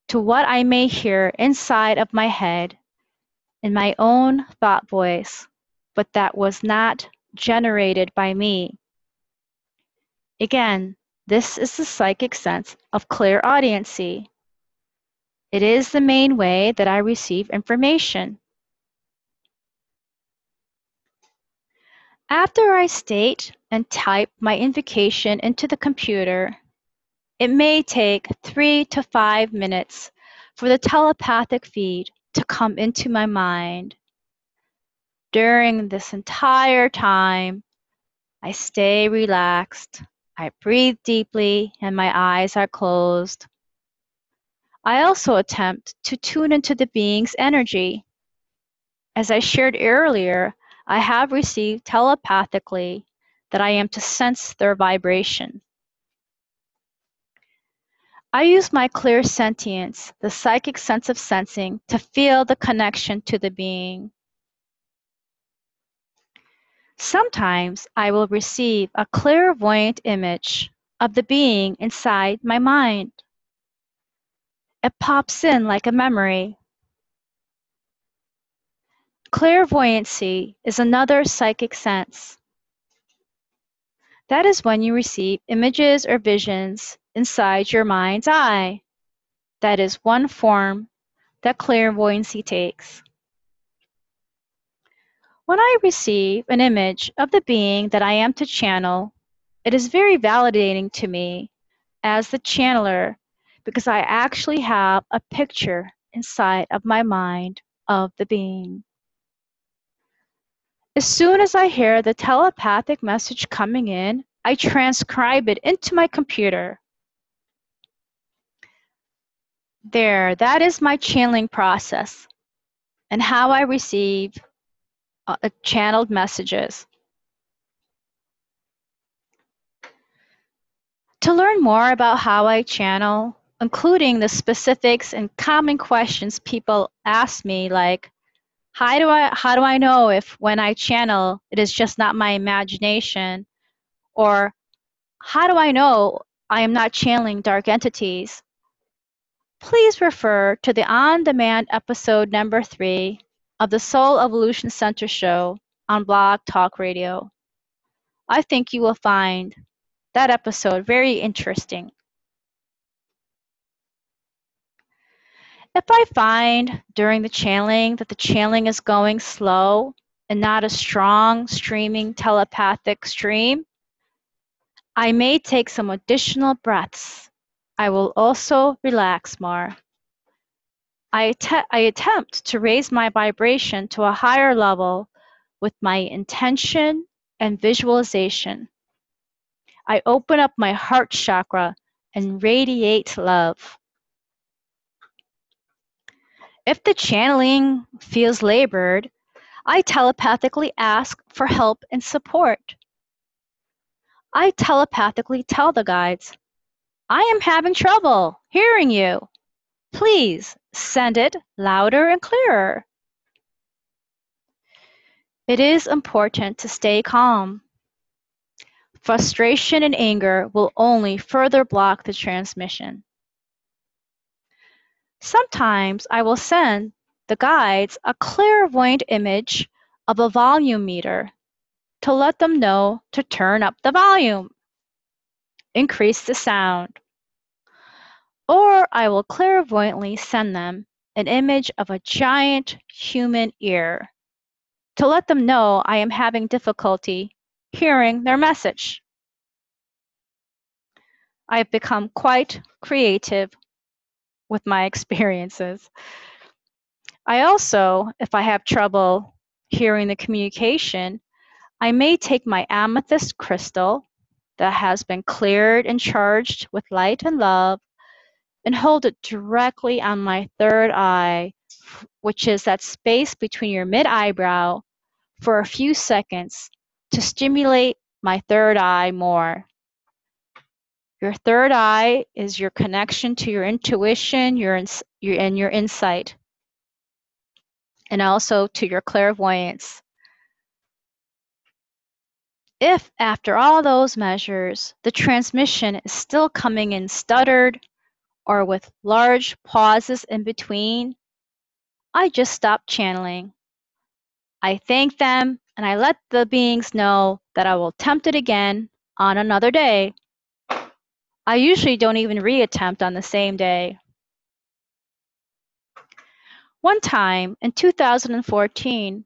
to what I may hear inside of my head in my own thought voice, but that was not generated by me. Again, this is the psychic sense of clairaudiency. It is the main way that I receive information. After I state and type my invocation into the computer, it may take 3 to 5 minutes for the telepathic feed to come into my mind. During this entire time, I stay relaxed, I breathe deeply, and my eyes are closed. I also attempt to tune into the being's energy. As I shared earlier, I have received telepathically that I am to sense their vibration. I use my clear sentience, the psychic sense of sensing, to feel the connection to the being. Sometimes I will receive a clairvoyant image of the being inside my mind. It pops in like a memory. Clairvoyancy is another psychic sense. That is when you receive images or visions inside your mind's eye. That is one form that clairvoyancy takes. When I receive an image of the being that I am to channel, it is very validating to me as the channeler because I actually have a picture inside of my mind of the being. As soon as I hear the telepathic message coming in, I transcribe it into my computer. There, that is my channeling process and how I receive channeled messages. To learn more about how I channel, including the specifics and common questions people ask me, like, how do I know if when I channel, it is just not my imagination? Or how do I know I am not channeling dark entities? Please refer to the on-demand episode number 3 of the Soul Evolution Center show on Blog Talk Radio. I think you will find that episode very interesting. If I find during the channeling that the channeling is going slow and not a strong streaming telepathic stream, I may take some additional breaths. I will also relax more. I attempt to raise my vibration to a higher level with my intention and visualization. I open up my heart chakra and radiate love. If the channeling feels labored, I telepathically ask for help and support. I telepathically tell the guides, I am having trouble hearing you. Please send it louder and clearer. It is important to stay calm. Frustration and anger will only further block the transmission. Sometimes I will send the guides a clairvoyant image of a volume meter to let them know to turn up the volume, increase the sound. Or I will clairvoyantly send them an image of a giant human ear to let them know I am having difficulty hearing their message. I've become quite creative with my experiences. I also, if I have trouble hearing the communication, I may take my amethyst crystal that has been cleared and charged with light and love and hold it directly on my third eye, which is that space between your mid-eyebrow, for a few seconds to stimulate my third eye more. Your third eye is your connection to your intuition, and your insight, and also to your clairvoyance. If, after all those measures, the transmission is still coming in stuttered or with large pauses in between, I just stop channeling. I thank them and I let the beings know that I will attempt it again on another day. I usually don't even reattempt on the same day. One time in 2014,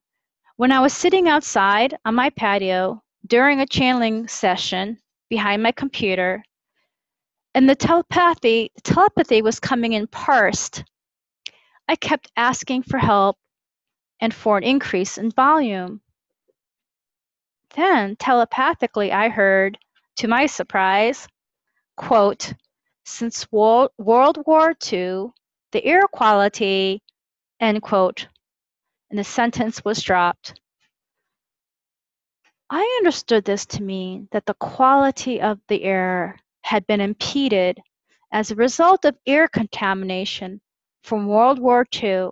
when I was sitting outside on my patio during a channeling session behind my computer, and the telepathy was coming in parsed, I kept asking for help and for an increase in volume. Then telepathically I heard, to my surprise, quote, since World War II, the air quality, end quote, and the sentence was dropped. I understood this to mean that the quality of the air had been impeded as a result of air contamination from World War II.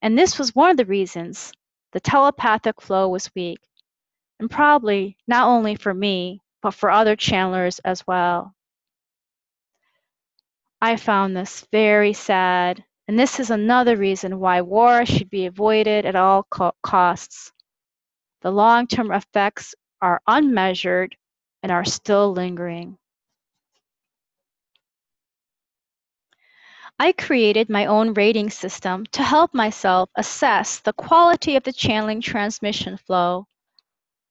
And this was one of the reasons the telepathic flow was weak, and probably not only for me, but for other channelers as well. I found this very sad, and this is another reason why war should be avoided at all costs. The long-term effects are unmeasured and are still lingering. I created my own rating system to help myself assess the quality of the channeling transmission flow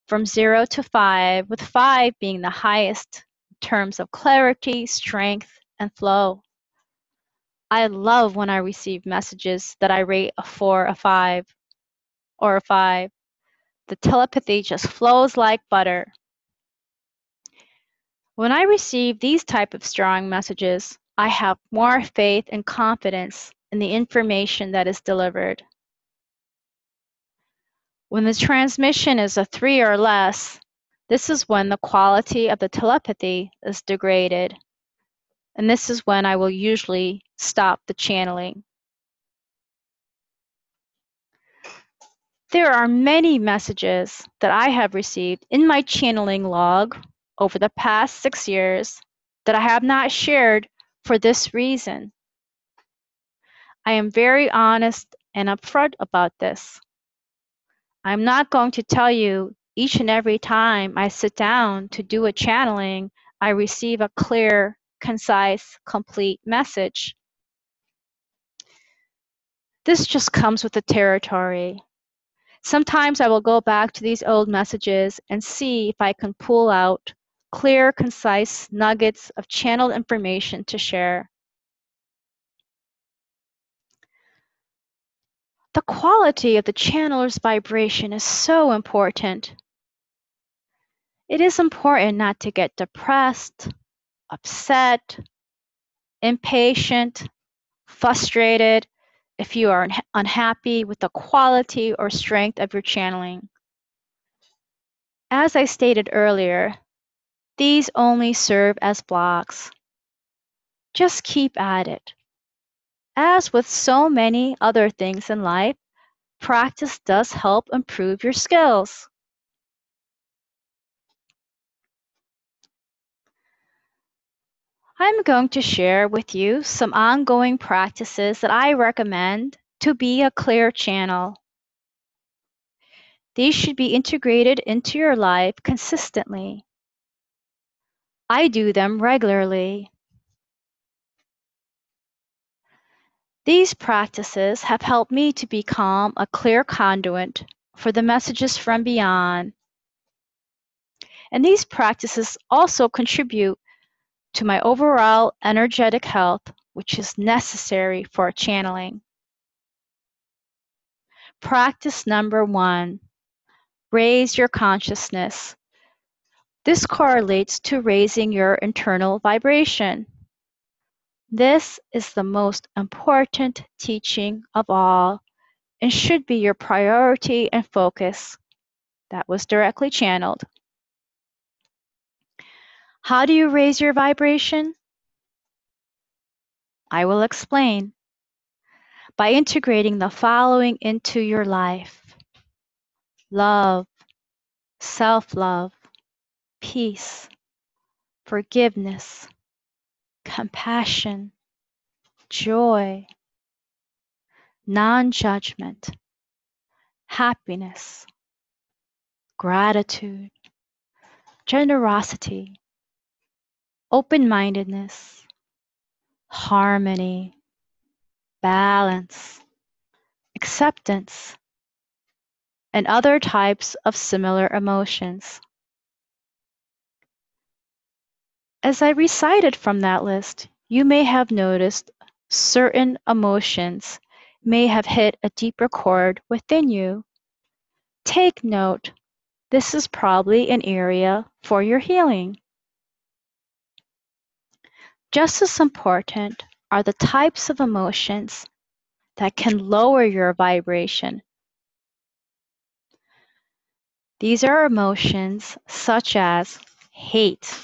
from 0 to 5, with 5 being the highest in terms of clarity, strength, and flow. I love when I receive messages that I rate a 4, a 5, or a 5. The telepathy just flows like butter. When I receive these type of strong messages, I have more faith and confidence in the information that is delivered. When the transmission is a 3 or less, this is when the quality of the telepathy is degraded. And this is when I will usually stop the channeling. There are many messages that I have received in my channeling log over the past 6 years that I have not shared for this reason. I am very honest and upfront about this. I'm not going to tell you Each and every time I sit down to do a channeling, I receive a clear, concise, complete message. This just comes with the territory. Sometimes I will go back to these old messages and see if I can pull out clear, concise nuggets of channeled information to share. The quality of the channeler's vibration is so important. It is important not to get depressed, upset, impatient, frustrated if you are unhappy with the quality or strength of your channeling. As I stated earlier, these only serve as blocks. Just keep at it. As with so many other things in life, practice does help improve your skills. I'm going to share with you some ongoing practices that I recommend to be a clear channel. These should be integrated into your life consistently. I do them regularly. These practices have helped me to become a clear conduit for the messages from beyond. And these practices also contribute to my overall energetic health, which is necessary for channeling. Practice number 1, raise your consciousness. This correlates to raising your internal vibration. This is the most important teaching of all and should be your priority and focus. That was directly channeled. How do you raise your vibration? I will explain. By integrating the following into your life: love, self-love, peace, forgiveness, compassion, joy, non-judgment, happiness, gratitude, generosity, open-mindedness, harmony, balance, acceptance, and other types of similar emotions. As I recited from that list, you may have noticed certain emotions may have hit a deeper chord within you. Take note, this is probably an area for your healing. Just as important are the types of emotions that can lower your vibration. These are emotions such as hate,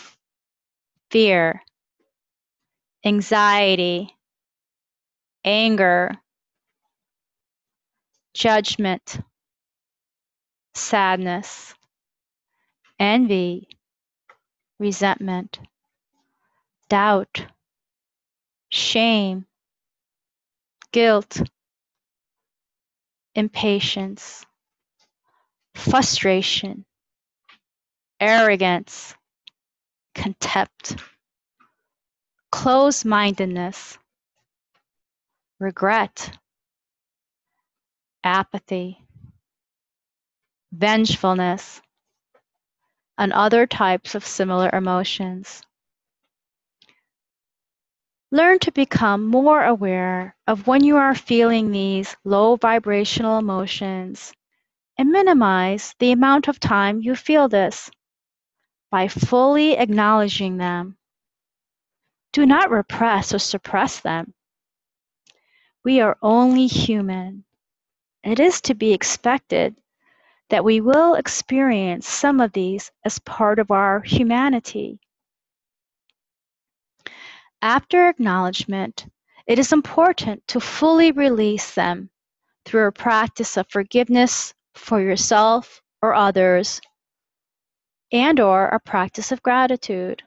fear, anxiety, anger, judgment, sadness, envy, resentment, doubt, shame, guilt, impatience, frustration, arrogance, contempt, closed-mindedness, regret, apathy, vengefulness, and other types of similar emotions. Learn to become more aware of when you are feeling these low vibrational emotions and minimize the amount of time you feel this by fully acknowledging them. Do not repress or suppress them. We are only human. It is to be expected that we will experience some of these as part of our humanity. After acknowledgement, it is important to fully release them through a practice of forgiveness for yourself or others, and/or a practice of gratitude.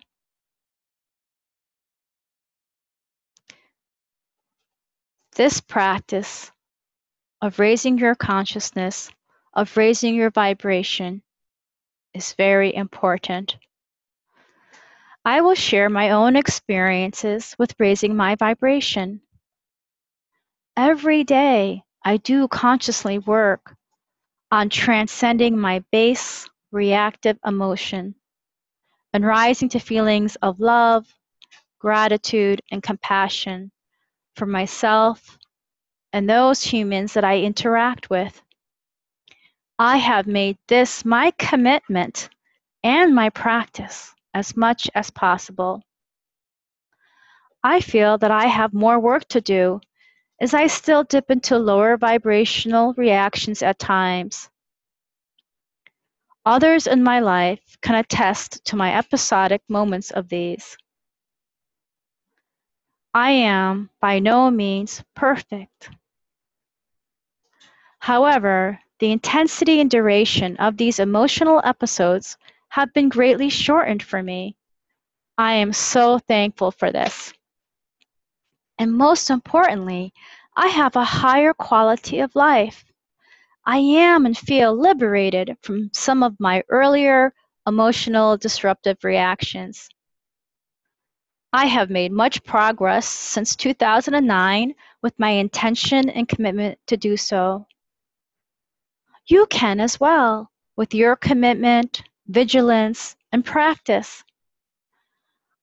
This practice of raising your consciousness, of raising your vibration, is very important. I will share my own experiences with raising my vibration. Every day, I do consciously work on transcending my base reactive emotion and rising to feelings of love, gratitude, and compassion for myself and those humans that I interact with. I have made this my commitment and my practice as much as possible. I feel that I have more work to do as I still dip into lower vibrational reactions at times. Others in my life can attest to my episodic moments of these. I am by no means perfect. However, the intensity and duration of these emotional episodes have been greatly shortened for me. I am so thankful for this. And most importantly, I have a higher quality of life. I am and feel liberated from some of my earlier emotional disruptive reactions. I have made much progress since 2009 with my intention and commitment to do so. You can as well with your commitment, vigilance, and practice.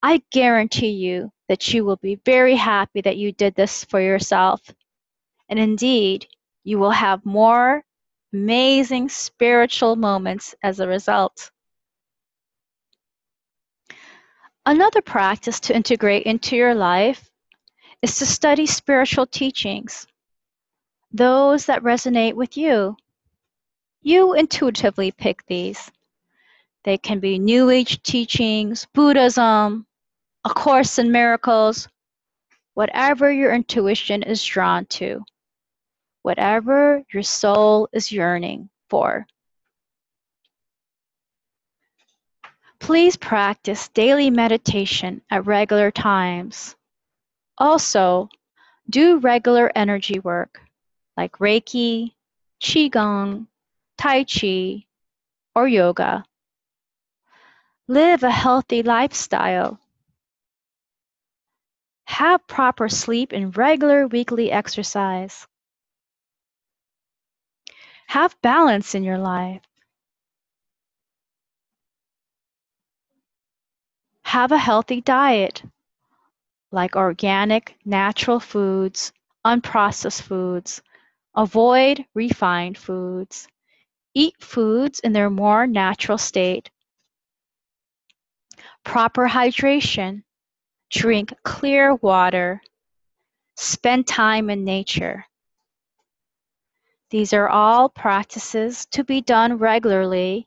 I guarantee you that you will be very happy that you did this for yourself. And indeed, you will have more amazing spiritual moments as a result. Another practice to integrate into your life is to study spiritual teachings, those that resonate with you. You intuitively pick these. They can be New Age teachings, Buddhism, A Course in Miracles, whatever your intuition is drawn to, whatever your soul is yearning for. Please practice daily meditation at regular times. Also, do regular energy work like Reiki, Qigong, Tai Chi, or yoga. Live a healthy lifestyle. Have proper sleep and regular weekly exercise. Have balance in your life. Have a healthy diet like organic, natural foods, unprocessed foods. Avoid refined foods. Eat foods in their more natural state. Proper hydration. Drink clear water. Spend time in nature. These are all practices to be done regularly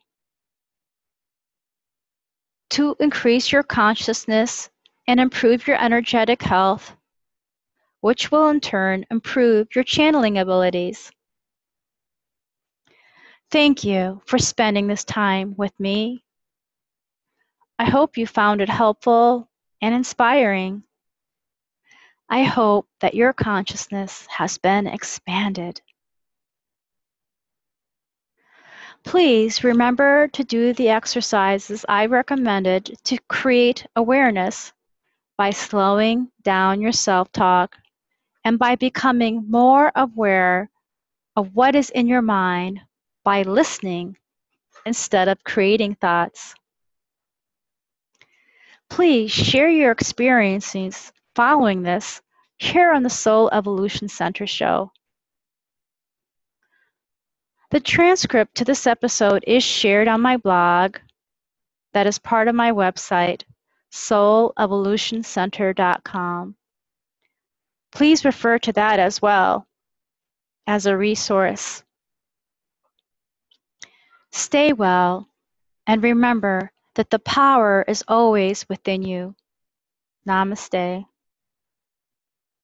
to increase your consciousness and improve your energetic health, which will in turn improve your channeling abilities. Thank you for spending this time with me. I hope you found it helpful and inspiring. I hope that your consciousness has been expanded. Please remember to do the exercises I recommended to create awareness by slowing down your self-talk and by becoming more aware of what is in your mind by listening instead of creating thoughts. Please share your experiences following this here on the Soul Evolution Center show. The transcript to this episode is shared on my blog that is part of my website, soulevolutioncenter.com. Please refer to that as well as a resource. Stay well, and remember that the power is always within you. Namaste.